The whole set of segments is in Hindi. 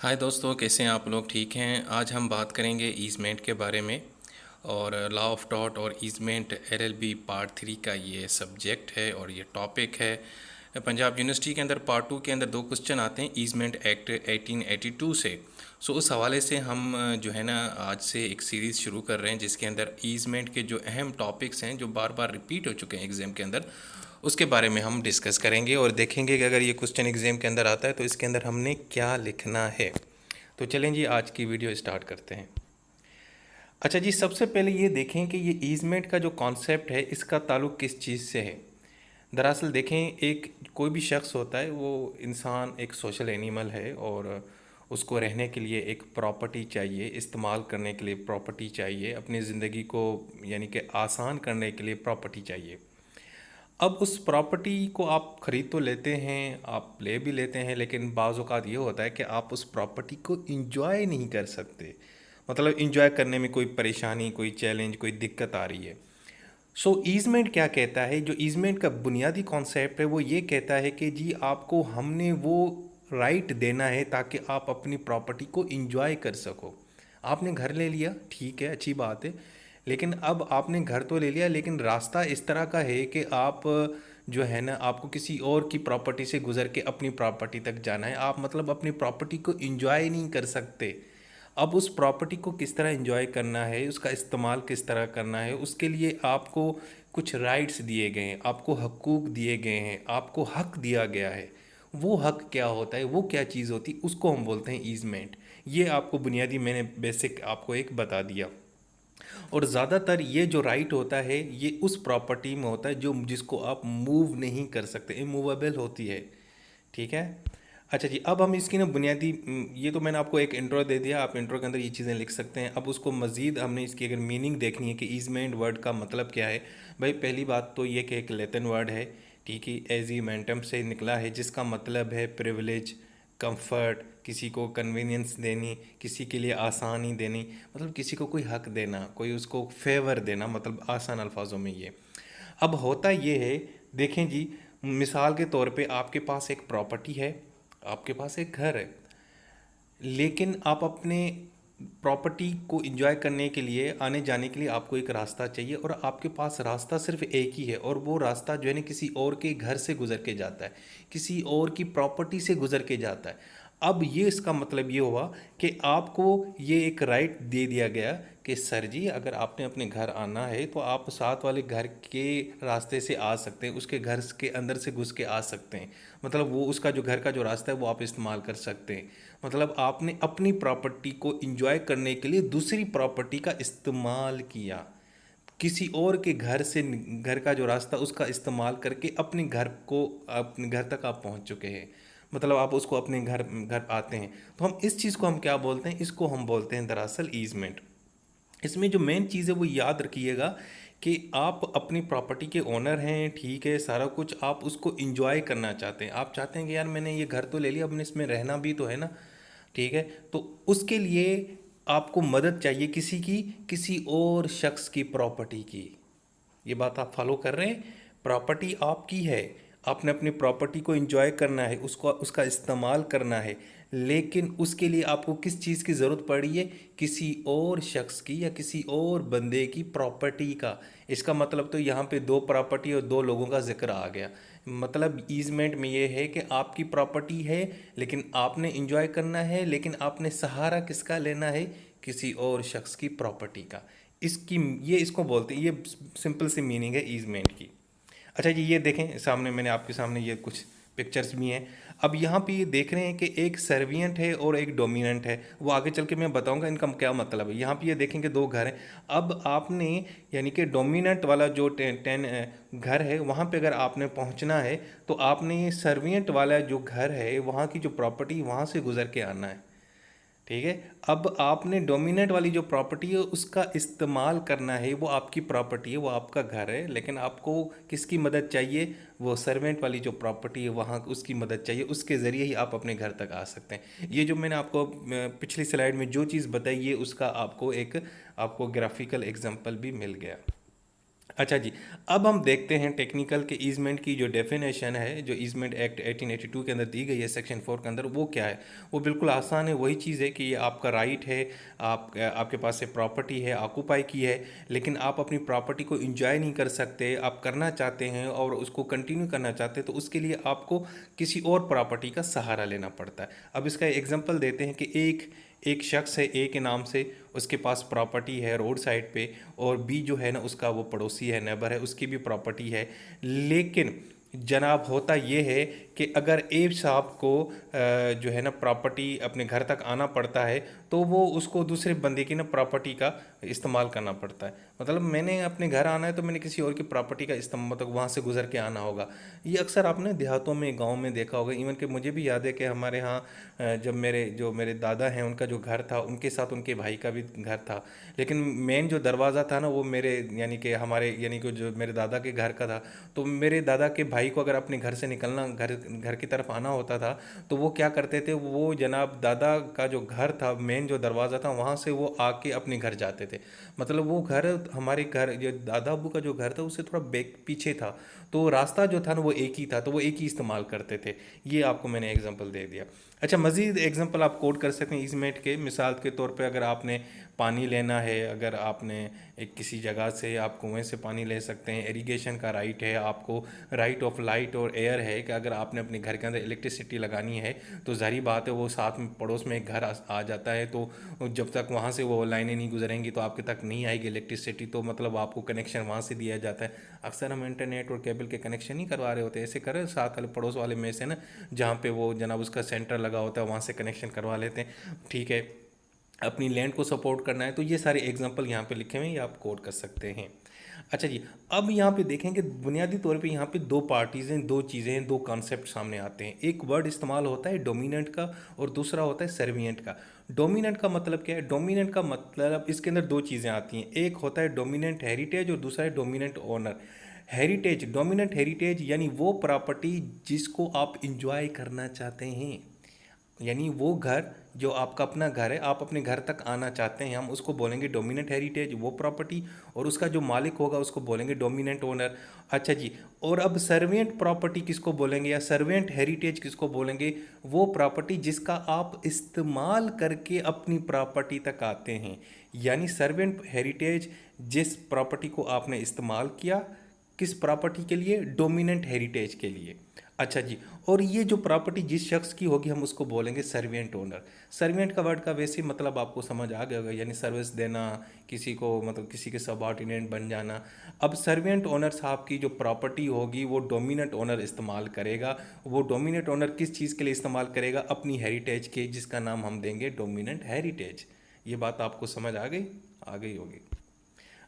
हाय दोस्तों, कैसे हैं आप लोग? ठीक हैं। आज हम बात करेंगे ईज़मेंट के बारे में। और लॉ ऑफ टॉट और ईज़मेंट एलएलबी पार्ट 3 का ये सब्जेक्ट है और ये टॉपिक है। पंजाब यूनिवर्सिटी के अंदर पार्ट 2 के अंदर दो क्वेश्चन आते हैं ईज़मेंट एक्ट 1882 से। सो उस हवाले से हम जो है ना आज से एक सीरीज़ शुरू कर रहे हैं जिसके अंदर ईज़मेंट के जो अहम टॉपिक्स हैं जो बार बार रिपीट हो चुके हैं एग्ज़ाम के अंदर, उसके बारे में हम डिस्कस करेंगे और देखेंगे कि अगर ये क्वेश्चन एग्ज़ाम के अंदर आता है तो इसके अंदर हमने क्या लिखना है। तो चलें जी, आज की वीडियो स्टार्ट करते हैं। अच्छा जी, सबसे पहले ये देखें कि ये ईज़मेंट का जो कॉन्सेप्ट है इसका ताल्लुक़ किस चीज़ से है। दरअसल देखें, एक कोई भी शख्स होता है, वो इंसान एक सोशल एनिमल है और उसको रहने के लिए एक प्रॉपर्टी चाहिए, इस्तेमाल करने के लिए प्रॉपर्टी चाहिए, अपनी ज़िंदगी को यानी कि आसान करने के लिए प्रॉपर्टी चाहिए। अब उस प्रॉपर्टी को आप ख़रीद तो लेते हैं, आप ले भी लेते हैं, लेकिन बाज़ औक़ात ये होता है कि आप उस प्रॉपर्टी को इंजॉय नहीं कर सकते। मतलब इंजॉय करने में कोई परेशानी, कोई चैलेंज, कोई दिक्कत आ रही है। सो ईज़मेंट क्या कहता है? जो ईज़मेंट का बुनियादी कॉन्सेप्ट है वो ये कहता है कि जी आपको हमने वो राइट देना है ताकि आप अपनी प्रॉपर्टी को इंजॉय कर सको। आपने घर ले लिया, ठीक है, अच्छी बात है। लेकिन अब आपने घर तो ले लिया, लेकिन रास्ता इस तरह का है कि आप जो है ना, आपको किसी और की प्रॉपर्टी से गुज़र के अपनी प्रॉपर्टी तक जाना है। आप मतलब अपनी प्रॉपर्टी को इंजॉय नहीं कर सकते। अब उस प्रॉपर्टी को किस तरह एंजॉय करना है, उसका इस्तेमाल किस तरह करना है, उसके लिए आपको कुछ राइट्स दिए गए हैं, आपको हकूक़ दिए गए हैं, आपको हक दिया गया है। वो हक क्या होता है, वो क्या चीज़ होती है, उसको हम बोलते हैं ईज़मेंट। ये आपको बुनियादी मैंने बेसिक आपको एक बता दिया। और ज़्यादातर ये जो राइट होता है ये उस प्रॉपर्टी में होता है जो जिसको आप मूव नहीं कर सकते, इमूवेबल होती है। ठीक है। अच्छा जी, अब हम इसकी ना बुनियादी ये तो मैंने आपको एक इंट्रो दे दिया, आप इंट्रो के अंदर ये चीज़ें लिख सकते हैं। अब उसको मज़ीद हमने इसकी अगर मीनिंग देखनी है कि ईज़मेंट वर्ड का मतलब क्या है। भाई पहली बात तो ये कि एक लैटिन वर्ड है, ठीक है, एजीमेंटम से निकला है, जिसका मतलब है प्रिविलेज, कंफर्ट, किसी को कन्वीनियंस देनी, किसी के लिए आसानी देनी, मतलब किसी को कोई हक देना, कोई उसको फेवर देना, मतलब आसान अल्फाजों में ये। अब होता ये है, देखें जी, मिसाल के तौर पे आपके पास एक प्रॉपर्टी है, आपके पास एक घर है, लेकिन आप अपने प्रॉपर्टी को एंजॉय करने के लिए, आने जाने के लिए आपको एक रास्ता चाहिए और आपके पास रास्ता सिर्फ एक ही है और वो रास्ता जो है ना किसी और के घर से गुजर के जाता है, किसी और की प्रॉपर्टी से गुजर के जाता है। अब ये इसका मतलब ये हुआ कि आपको ये एक राइट दे दिया गया कि सर जी, अगर आपने अपने घर आना है तो आप साथ वाले घर के रास्ते से आ सकते हैं, उसके घर के अंदर से घुस के आ सकते हैं। मतलब वो उसका जो घर का जो रास्ता है वो आप इस्तेमाल कर सकते हैं। मतलब आपने अपनी प्रॉपर्टी को इंजॉय करने के लिए दूसरी प्रॉपर्टी का इस्तेमाल किया, किसी और के घर से, घर का जो रास्ता उसका इस्तेमाल करके अपने घर को, अपने घर तक आप पहुंच चुके हैं। मतलब आप उसको अपने घर घर आते हैं। तो हम इस चीज़ को हम क्या बोलते हैं, इसको हम बोलते हैं दरअसल ईजमेंट। इसमें जो मेन चीज़ है वो याद रखिएगा कि आप अपनी प्रॉपर्टी के ओनर हैं, ठीक है, सारा कुछ आप उसको इंजॉय करना चाहते हैं। आप चाहते हैं कि यार मैंने ये घर तो ले लिया, अब मैंने इसमें रहना भी तो है ना, ठीक है। तो उसके लिए आपको मदद चाहिए किसी की, किसी और शख्स की प्रॉपर्टी की। ये बात आप फॉलो कर रहे हैं? प्रॉपर्टी आपकी है, आपने अपनी प्रॉपर्टी को एंजॉय करना है, उसको उसका इस्तेमाल करना है, लेकिन उसके लिए आपको किस चीज़ की ज़रूरत पड़ी है? किसी और शख्स की या किसी और बंदे की प्रॉपर्टी का। इसका मतलब तो यहाँ पे दो प्रॉपर्टी और दो लोगों का जिक्र आ गया। मतलब ईजमेंट में ये है कि आपकी प्रॉपर्टी है लेकिन आपने इंजॉय करना है, लेकिन आपने सहारा किसका लेना है? किसी और शख्स की प्रॉपर्टी का। इसकी ये इसको बोलते हैं, ये सिंपल सी मीनिंग है ईजमेंट की। अच्छा जी, ये देखें सामने, मैंने आपके सामने ये कुछ पिक्चर्स भी हैं। अब यहाँ पे ये देख रहे हैं कि एक सर्वियंट है और एक डोमिनेंट है। वो आगे चल के मैं बताऊंगा इनका क्या मतलब है। यहाँ पे ये देखेंगे दो घर हैं। अब आपने यानी कि डोमिनेंट वाला जो घर है वहाँ पे अगर आपने पहुँचना है तो आपने सर्वियंट वाला जो घर है वहाँ की जो प्रॉपर्टी वहाँ से गुजर के आना है, ठीक है। अब आपने डोमिनेंट वाली जो प्रॉपर्टी है उसका इस्तेमाल करना है, वो आपकी प्रॉपर्टी है, वो आपका घर है, लेकिन आपको किसकी मदद चाहिए? वो सर्वेंट वाली जो प्रॉपर्टी है वहाँ उसकी मदद चाहिए, उसके ज़रिए ही आप अपने घर तक आ सकते हैं। ये जो मैंने आपको पिछली स्लाइड में जो चीज़ बताई, ये उसका आपको एक आपको ग्राफिकल एग्जांपल भी मिल गया। अच्छा जी, अब हम देखते हैं टेक्निकल के ईज़मेंट की जो डेफिनेशन है, जो ईज़मेंट एक्ट 1882 के अंदर दी गई है सेक्शन 4 के अंदर, वो क्या है। वो बिल्कुल आसान है, वही चीज़ है कि ये आपका राइट है, आपके पास से प्रॉपर्टी है, ऑक्यूपाई की है, लेकिन आप अपनी प्रॉपर्टी को इंजॉय नहीं कर सकते, आप करना चाहते हैं और उसको कंटिन्यू करना चाहते हैं, तो उसके लिए आपको किसी और प्रॉपर्टी का सहारा लेना पड़ता है। अब इसका एग्जांपल देते हैं कि एक एक शख्स है ए के नाम से, उसके पास प्रॉपर्टी है रोड साइड पे, और बी जो है ना उसका वो पड़ोसी है, नेबर है, उसकी भी प्रॉपर्टी है। लेकिन जनाब होता ये है कि अगर ए साहब को जो है ना प्रॉपर्टी अपने घर तक आना पड़ता है, तो वो उसको दूसरे बंदे की ना प्रॉपर्टी का इस्तेमाल करना पड़ता है। मतलब मैंने अपने घर आना है तो मैंने किसी और की प्रॉपर्टी का इस्तेमाल, मतलब वहाँ से गुजर के आना होगा। ये अक्सर आपने देहातों में, गाँव में देखा होगा। इवन कि मुझे भी याद है कि हमारे यहाँ जब मेरे दादा हैं उनका जो घर था, उनके साथ उनके भाई का भी घर था, लेकिन मेन जो दरवाज़ा था ना वो मेरे यानी कि हमारे यानी कि जो मेरे दादा के घर का था। तो मेरे दादा के भाई को अगर अपने घर से निकलना, घर घर की तरफ आना होता था, तो वो क्या करते थे, वो जनाब दादा का जो घर था, मेन जो दरवाज़ा था, वहाँ से वो आके अपने घर जाते थे। मतलब वो घर, हमारे घर, जो दादा अब्बू का जो घर था उससे थोड़ा बैक पीछे था, तो रास्ता जो था ना वो एक ही था, तो वो एक ही इस्तेमाल करते थे। ये आपको मैंने एग्जांपल दे दिया। अच्छा, मज़ीद एग्जांपल आप कोट कर सकते हैं ईज़मेंट के। मिसाल के तौर पे अगर आपने पानी लेना है, अगर आपने एक किसी जगह से आप कुएं से पानी ले सकते हैं, इरिगेशन का राइट है आपको, राइट ऑफ लाइट और एयर है कि अगर आपने अपने घर के अंदर इलेक्ट्रिसिटी लगानी है, तो ज़ाहिर बात है वो साथ में पड़ोस में एक घर आ जाता है, तो जब तक वहाँ से वो लाइनें नहीं गुजरेंगी तो आपके तक नहीं आएगी इलेक्ट्रिसिटी, तो मतलब आपको कनेक्शन वहाँ से दिया जाता है। अक्सर हम इंटरनेट और केबल के कनेक्शन नहीं करवा रहे होते, ऐसे करें साथ वाले पड़ोस वाले में से ना, जहाँ पे वो जनाब उसका सेंटर लगा होता है वहाँ से कनेक्शन करवा लेते हैं, ठीक है। अपनी लैंड को सपोर्ट करना है, तो ये सारे एग्जांपल यहाँ पे लिखे हुए हैं, ये आप कोड कर सकते हैं। अच्छा जी, अब यहाँ पे देखें कि बुनियादी तौर पे यहाँ पे दो पार्टीज़ हैं, दो चीज़ें हैं, दो कॉन्सेप्ट सामने आते हैं। एक वर्ड इस्तेमाल होता है डोमिनेंट का, और दूसरा होता है सर्विएंट का। डोमिनेंट का मतलब क्या है? डोमिनेंट का मतलब इसके अंदर दो चीज़ें आती हैं, एक होता है डोमिनेंट हेरिटेज और दूसरा है dominant owner. Heritage, dominant heritage यानी वो प्रॉपर्टी जिसको आप इंजॉय करना चाहते हैं, यानी वो घर जो आपका अपना घर है, आप अपने घर तक आना चाहते हैं, हम उसको बोलेंगे डोमिनेंट हेरिटेज, वो प्रॉपर्टी, और उसका जो मालिक होगा उसको बोलेंगे डोमिनेंट ओनर। अच्छा जी, और अब सर्वेंट प्रॉपर्टी किसको बोलेंगे या सर्वेंट हेरिटेज किसको बोलेंगे? वो प्रॉपर्टी जिसका आप इस्तेमाल करके अपनी प्रॉपर्टी तक आते हैं। यानी सर्वेंट हेरिटेज, जिस प्रॉपर्टी को आपने इस्तेमाल किया, किस प्रॉपर्टी के लिए? डोमिनेंट हेरिटेज के लिए। अच्छा जी, और ये जो प्रॉपर्टी जिस शख्स की होगी हम उसको बोलेंगे सर्विएंट ओनर। सर्विएंट का वर्ड का वैसे ही मतलब आपको समझ आ गया होगा, यानी सर्विस देना किसी को, मतलब किसी के सबऑर्डिनेट बन जाना। अब सर्विएंट ओनर साहब की जो प्रॉपर्टी होगी वो डोमिनेंट ओनर इस्तेमाल करेगा। वो डोमिनेंट ओनर किस चीज़ के लिए इस्तेमाल करेगा? अपनी हेरिटेज के, जिसका नाम हम देंगे डोमिनेंट हेरिटेज। ये बात आपको समझ आ गई? आ गई होगी।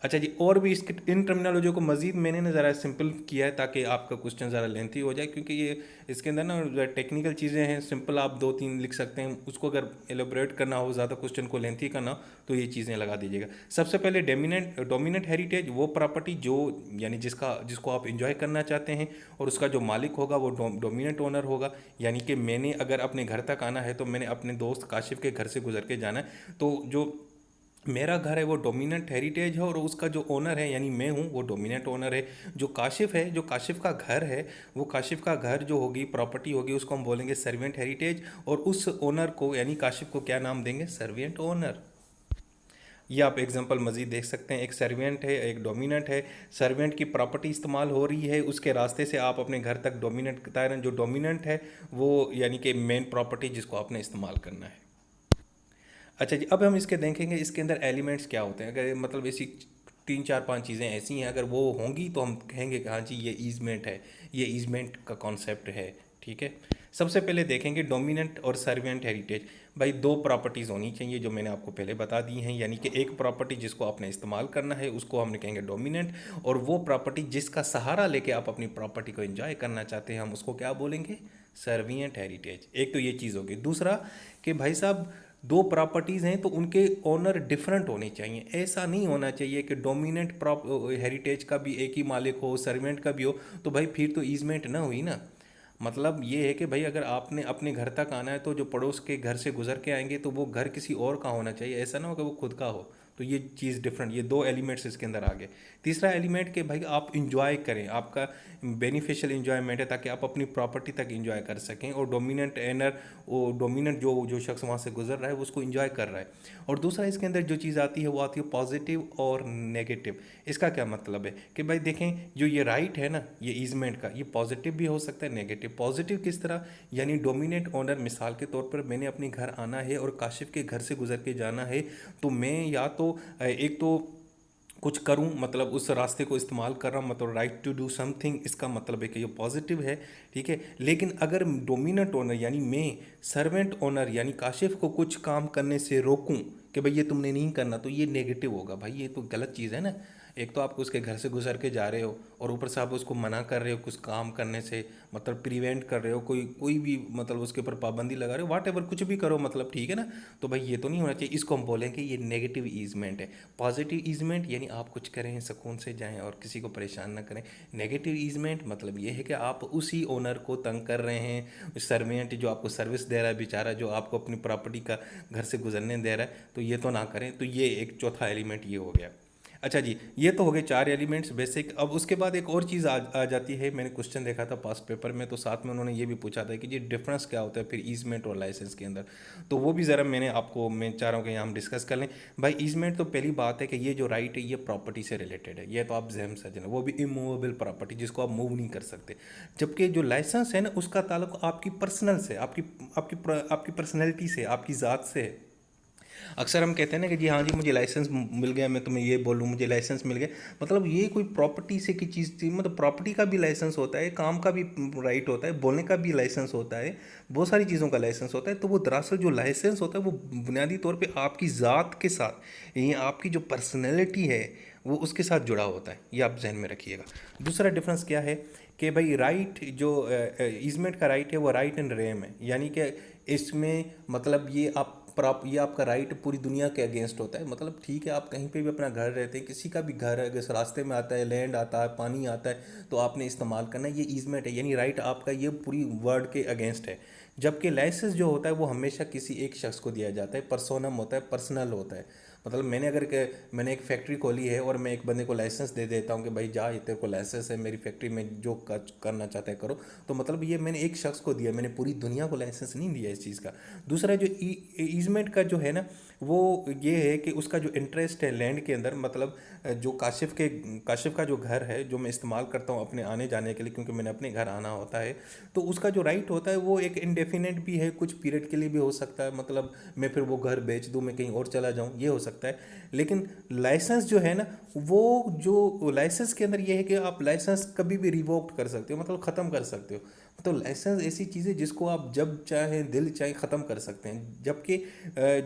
अच्छा जी, और भी इसके इन टर्मिनोलॉजी को मज़ीद मैंने ना ज़रा सिंपल किया है ताकि आपका क्वेश्चन ज़रा लेंथी हो जाए, क्योंकि ये इसके अंदर ना टेक्निकल चीज़ें हैं। सिंपल आप दो तीन लिख सकते हैं, उसको अगर एलोबरेट करना हो, ज़्यादा क्वेश्चन को लेंथी करना हो, तो ये चीज़ें लगा दीजिएगा। सबसे पहले डोमिनेंट हेरिटेज, वो प्रॉपर्टी जो, यानी जिसको आप इंजॉय करना चाहते हैं, और उसका जो मालिक होगा वो डोमिनेंट ओनर होगा। यानी कि मैंने अगर अपने घर तक आना है तो मैंने अपने दोस्त काशिफ के घर से गुजर के जाना है, तो जो मेरा घर है वो डोमिनेंट हेरिटेज है, और उसका जो ओनर है यानी मैं हूँ वो डोमिनेंट ओनर है। जो काशिफ है, जो काशिफ का घर है, वो काशिफ का घर जो होगी, प्रॉपर्टी होगी, उसको हम बोलेंगे सर्वेंट हेरिटेज, और उस ओनर को यानी काशिफ को क्या नाम देंगे? Servant owner. ये आप एग्जांपल मज़ीद देख सकते हैं, एक सर्वेंट है, एक डोमिनेंट है। सर्वेंट की प्रॉपर्टी इस्तेमाल हो रही है, उसके रास्ते से आप अपने घर तक डोमिनेंट, जो डोमिनेंट है वो यानी कि मेन प्रॉपर्टी जिसको आपने इस्तेमाल करना है। अच्छा जी, अब हम इसके देखेंगे इसके अंदर एलिमेंट्स क्या होते हैं। अगर मतलब ऐसी तीन चार पांच चीज़ें ऐसी हैं, अगर वो होंगी तो हम कहेंगे कि हाँ जी ये ईजमेंट है, ये ईजमेंट का कॉन्सेप्ट है, ठीक है। सबसे पहले देखेंगे डोमिनेंट और सर्विएंट हेरिटेज। भाई दो प्रॉपर्टीज़ होनी चाहिए जो मैंने आपको पहले बता दी हैं, यानी कि एक प्रॉपर्टी जिसको आपने इस्तेमाल करना है उसको हमने कहेंगे डोमिनेंट, और वो प्रॉपर्टी जिसका सहारा लेके आप अपनी प्रॉपर्टी को एंजॉय करना चाहते हैं हम उसको क्या बोलेंगे? Servient heritage. एक तो ये चीज़ होगी। दूसरा कि भाई साहब दो प्रॉपर्टीज़ हैं तो उनके ओनर डिफरेंट होने चाहिए। ऐसा नहीं होना चाहिए कि डोमिनेंट हेरिटेज का भी एक ही मालिक हो, सर्वेंट का भी हो, तो भाई फिर तो ईजमेंट ना हुई ना। मतलब ये है कि भाई अगर आपने अपने घर तक आना है तो जो पड़ोस के घर से गुजर के आएंगे तो वो घर किसी और का होना चाहिए, ऐसा ना हो कि वो खुद का हो। तो ये चीज़ डिफरेंट, ये दो एलिमेंट्स इसके अंदर आ गए। तीसरा एलिमेंट कि भाई आप इंजॉय करें, आपका बेनिफिशियल इंजॉयमेंट है ताकि आप अपनी प्रॉपर्टी तक इंजॉय कर सकें, और डोमिनेंट एनर, वो डोमिनेंट जो शख्स वहाँ से गुजर रहा है वो उसको इंजॉय कर रहा है। और दूसरा इसके अंदर जो चीज़ आती है वो आती है पॉजिटिव और नेगेटिव। इसका क्या मतलब है कि भाई देखें, जो ये राइट है ना, ये ईजमेंट का, ये पॉजिटिव भी हो सकता है, नेगेटिव। पॉजिटिव किस तरह, यानी डोमिनेंट ओनर, मिसाल के तौर पर मैंने अपने घर आना है और काशिफ के घर से गुजर के जाना है, तो मैं या तो एक तो कुछ करूं, मतलब उस रास्ते को इस्तेमाल कर रहा हूं, मतलब राइट टू डू समथिंग, इसका मतलब है कि ये पॉजिटिव है, ठीक है। लेकिन अगर डोमिनेंट ओनर यानी मैं सर्वेंट ओनर यानी काशिफ को कुछ काम करने से रोकूं कि भाई ये तुमने नहीं करना, तो ये नेगेटिव होगा। भाई ये तो गलत चीज़ है ना। एक तो आप उसके घर से गुजर के जा रहे हो और ऊपर से आप उसको मना कर रहे हो कुछ काम करने से, मतलब प्रिवेंट कर रहे हो, कोई कोई भी मतलब उसके ऊपर पाबंदी लगा रहे हो, वाट एवर कुछ भी करो, मतलब ठीक है ना। तो भाई ये तो नहीं होना चाहिए। इसको हम बोलेंगे ये नेगेटिव ईजमेंट है। पॉजिटिव ईजमेंट यानी आप कुछ करें, सुकून से जाएं और किसी को परेशान ना करें। नेगेटिव ईजमेंट मतलब ये है कि आप उसी ओनर को तंग कर रहे हैं, सर्वेंट जो आपको सर्विस दे रहा है बेचारा, जो आपको अपनी प्रॉपर्टी का घर से गुजरने दे रहा है, तो ये तो ना करें। तो ये एक चौथा एलिमेंट ये हो गया। अच्छा जी, ये तो हो गए चार एलिमेंट्स बेसिक। अब उसके बाद एक और चीज़ आ जाती है। मैंने क्वेश्चन देखा था पास्ट पेपर में, तो साथ में उन्होंने ये भी पूछा था कि ये डिफरेंस क्या होता है फिर ईजमेंट और लाइसेंस के अंदर। तो वो भी ज़रा मैं चाह रहा हूँ कि यहाँ हम डिस्कस कर लें। भाई ईजमेंट तो पहली बात है कि ये जो राइट है ये प्रॉपर्टी से रिलेटेड है, ये तो आप जहम से जाना, वो भी इमूवेबल प्रॉपर्टी जिसको आप मूव नहीं कर सकते। जबकि जो लाइसेंस है ना, उसका ताल्लुक आपकी पर्सनल से, आपकी पर्सनैलिटी से, आपकी ज़ात से है। अक्सर हम कहते हैं ना कि जी हाँ जी मुझे लाइसेंस मिल गया, मैं तुम्हें ये बोलूँ मुझे लाइसेंस मिल गया, मतलब ये कोई प्रॉपर्टी से की चीज़ थी। मतलब प्रॉपर्टी का भी लाइसेंस होता है, काम का भी राइट होता है, बोलने का भी लाइसेंस होता है, बहुत सारी चीज़ों का लाइसेंस होता है। तो वो दरअसल जो लाइसेंस होता है वो बुनियादी तौर पर आपकी ज़ात के साथ, ये आपकी जो पर्सनैलिटी है वो उसके साथ जुड़ा होता है। ये आप जहन में रखिएगा। दूसरा डिफरेंस क्या है कि भाई राइट जो ईजमेंट का राइट है वो राइट एंड रेम है, यानी कि इसमें मतलब ये आपका राइट पूरी दुनिया के अगेंस्ट होता है। मतलब ठीक है, आप कहीं पे भी अपना घर रहते हैं, किसी का भी घर है, अगर रास्ते में आता है, लैंड आता है, पानी आता है, तो आपने इस्तेमाल करना है। ये ईजमेंट है, यानी राइट आपका ये पूरी वर्ल्ड के अगेंस्ट है। जबकि लाइसेंस जो होता है वो हमेशा किसी एक शख्स को दिया जाता है, पर्सोनम होता है, पर्सनल होता है। मतलब मैंने एक फैक्ट्री खोली है और मैं एक बंदे को लाइसेंस दे देता हूँ कि भाई जा, ये तेरे को लाइसेंस है, मेरी फैक्ट्री में जो करना चाहता है करो, तो मतलब ये मैंने एक शख्स को दिया, मैंने पूरी दुनिया को लाइसेंस नहीं दिया इस चीज़ का। दूसरा जो ईजमेंट का जो है ना, वो ये है कि उसका जो इंटरेस्ट है लैंड के अंदर, मतलब जो काशिफ का जो घर है जो मैं इस्तेमाल करता हूँ अपने आने जाने के लिए, क्योंकि मैंने अपने घर आना होता है, तो उसका जो राइट होता है वो एक इंडेफिनेट भी है, कुछ पीरियड के लिए भी हो सकता है। मतलब मैं फिर वो घर बेच दूँ, मैं कहीं और चला जाऊँ, ये हो सकता है। लेकिन लाइसेंस जो है ना, वो जो लाइसेंस के अंदर ये है कि आप लाइसेंस कभी भी रिवोक्ड कर सकते हो, मतलब ख़त्म कर सकते हो। तो लाइसेंस ऐसी चीज़ है जिसको आप जब चाहे दिल चाहे ख़त्म कर सकते हैं। जबकि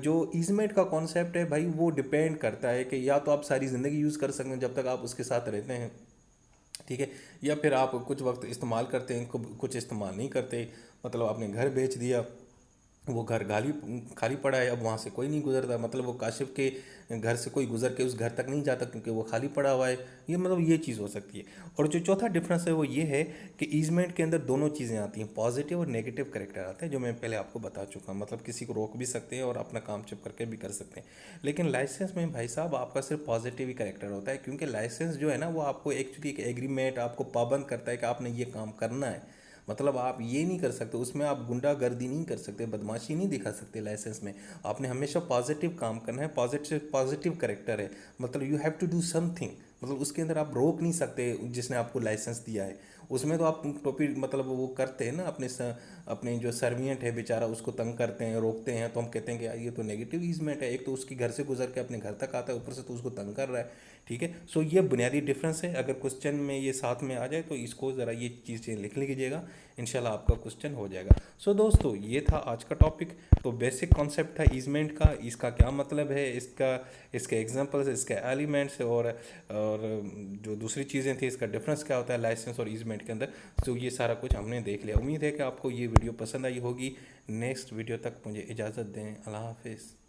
जो ईजमेंट का कॉन्सेप्ट है भाई, वो डिपेंड करता है कि या तो आप सारी ज़िंदगी यूज़ कर सकते हैं जब तक आप उसके साथ रहते हैं, ठीक है, या फिर आप कुछ वक्त इस्तेमाल करते हैं, कुछ इस्तेमाल नहीं करते। मतलब आपने घर बेच दिया, वो घर खाली खाली पड़ा है, अब वहाँ से कोई नहीं गुजरता, मतलब वो काशिफ के घर से कोई गुजर के उस घर तक नहीं जाता क्योंकि वो खाली पड़ा हुआ है। ये मतलब ये चीज़ हो सकती है। और जो चौथा डिफरेंस है वो ये है कि ईजमेंट के अंदर दोनों चीज़ें आती हैं, पॉजिटिव और नेगेटिव करेक्टर आते हैं, जो मैं पहले आपको बता चुका हूँ। मतलब किसी को रोक भी सकते हैं और अपना काम चुप करके भी कर सकते हैं। लेकिन लाइसेंस में भाई साहब आपका सिर्फ पॉजिटिव ही करेक्टर होता है, क्योंकि लाइसेंस जो है ना वो आपको एक्चुअली एक एग्रीमेंट आपको पाबंद करता है कि आपने ये काम करना है। मतलब आप ये नहीं कर सकते, उसमें आप गुंडागर्दी नहीं कर सकते, बदमाशी नहीं दिखा सकते लाइसेंस में। आपने हमेशा पॉजिटिव काम करना है, पॉजिटिव करेक्टर है, मतलब you have to do something. मतलब उसके अंदर आप रोक नहीं सकते जिसने आपको लाइसेंस दिया है। उसमें तो आप टोपी मतलब वो करते हैं ना, अपने जो सर्वियंट है बेचारा उसको तंग करते हैं, रोकते हैं, तो हम कहते हैं कि यार ये तो नेगेटिव ईजमेंट है। एक तो उसकी घर से गुजर के अपने घर तक आता है, ऊपर से तो उसको तंग कर रहा है, ठीक है। सो ये बुनियादी डिफरेंस है। अगर क्वेश्चन में ये साथ में आ जाए तो इसको ज़रा ये चीज़ें लिख लीजिएगा, इंशाल्लाह आपका क्वेश्चन हो जाएगा। सो दोस्तों ये था आज का टॉपिक। तो बेसिक कॉन्सेप्ट था ईजमेंट का, इसका क्या मतलब है, इसके एग्जांपल्स, इसके एलिमेंट्स, और जो दूसरी चीज़ें थी इसका डिफरेंस क्या होता है लाइसेंस और ईजमेंट के अंदर। तो ये सारा कुछ हमने देख लिया। उम्मीद है कि आपको ये वीडियो पसंद आई होगी। नेक्स्ट वीडियो तक मुझे इजाज़त दें। अल्लाह हाफिज़।